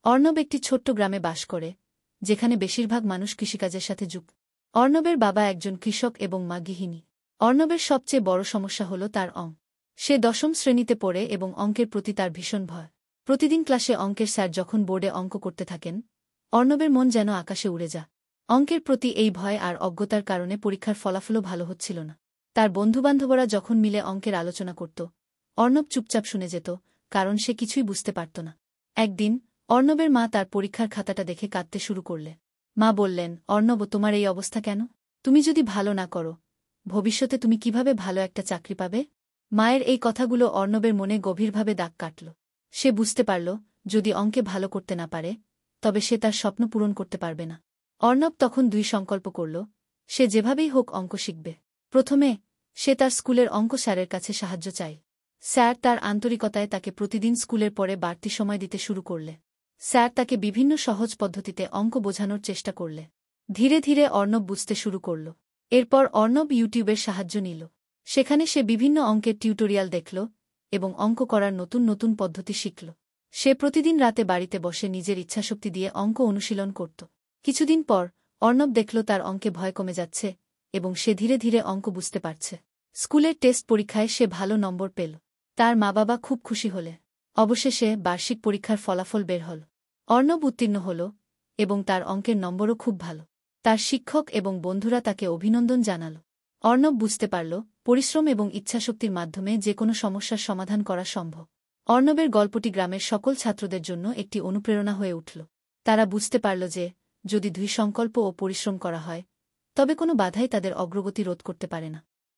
অর্ণব একটি ছোট্ট গ্রামে বাস করে, যেখানে বেশিরভাগ মানুষ কৃষিকাজের সাথে যুক্ত। অর্ণবের বাবা একজন কৃষক এবং মা গৃহিণী। অর্ণবের সবচেয়ে বড় সমস্যা হল তার অঙ্ক। সে দশম শ্রেণীতে পড়ে এবং অঙ্কের প্রতি তার ভীষণ ভয়। প্রতিদিন ক্লাসে অঙ্কের স্যার যখন বোর্ডে অঙ্ক করতে থাকেন, অর্ণবের মন যেন আকাশে উড়ে যায়। অঙ্কের প্রতি এই ভয় আর অজ্ঞতার কারণে পরীক্ষার ফলাফলও ভালো হচ্ছিল না। তার বন্ধুবান্ধবরা যখন মিলে অঙ্কের আলোচনা করত, অর্ণব চুপচাপ শুনে যেত, কারণ সে কিছুই বুঝতে পারত না। একদিন অর্ণবের মা তার পরীক্ষার খাতাটা দেখে কাঁদতে শুরু করলে। মা বললেন, অর্ণব, তোমার এই অবস্থা কেন? তুমি যদি ভালো না করো, ভবিষ্যতে তুমি কিভাবে ভালো একটা চাকরি পাবে? মায়ের এই কথাগুলো অর্ণবের মনে গভীরভাবে দাগ কাটল। সে বুঝতে পারল, যদি অঙ্কে ভালো করতে না পারে, তবে সে তার স্বপ্ন পূরণ করতে পারবে না। অর্ণব তখন দুই সংকল্প করল, সে যেভাবেই হোক অঙ্ক শিখবে। প্রথমে সে তার স্কুলের অঙ্ক স্যারের কাছে সাহায্য চায়। স্যার তার আন্তরিকতায় তাকে প্রতিদিন স্কুলের পরে বাড়তি সময় দিতে শুরু করলে। স্যার তাকে বিভিন্ন সহজ পদ্ধতিতে অঙ্ক বোঝানোর চেষ্টা করলে। ধীরে ধীরে অর্ণব বুঝতে শুরু করল। এরপর অর্ণব ইউটিউবের সাহায্য নিল। সেখানে সে বিভিন্ন অঙ্কের টিউটোরিয়াল দেখল এবং অঙ্ক করার নতুন নতুন পদ্ধতি শিখল। সে প্রতিদিন রাতে বাড়িতে বসে নিজের ইচ্ছাশক্তি দিয়ে অঙ্ক অনুশীলন করত। কিছুদিন পর অর্ণব দেখল তার অঙ্কে ভয় কমে যাচ্ছে এবং সে ধীরে ধীরে অঙ্ক বুঝতে পারছে। স্কুলের টেস্ট পরীক্ষায় সে ভালো নম্বর পেল। তার মা বাবা খুব খুশি হলে। অবশেষে বার্ষিক পরীক্ষার ফলাফল বের হল। অর্ণব উত্তীর্ণ হল এবং তার অঙ্কের নম্বরও খুব ভালো। তার শিক্ষক এবং বন্ধুরা তাকে অভিনন্দন জানাল। অর্ণব বুঝতে পারল, পরিশ্রম এবং ইচ্ছাশক্তির মাধ্যমে যে কোনো সমস্যার সমাধান করা সম্ভব। অর্ণবের গল্পটি গ্রামের সকল ছাত্রদের জন্য একটি অনুপ্রেরণা হয়ে উঠল। তারা বুঝতে পারল যে, যদি দৃঢ় সংকল্প ও পরিশ্রম করা হয়, তবে কোনো বাধাই তাদের অগ্রগতি রোধ করতে পারে না।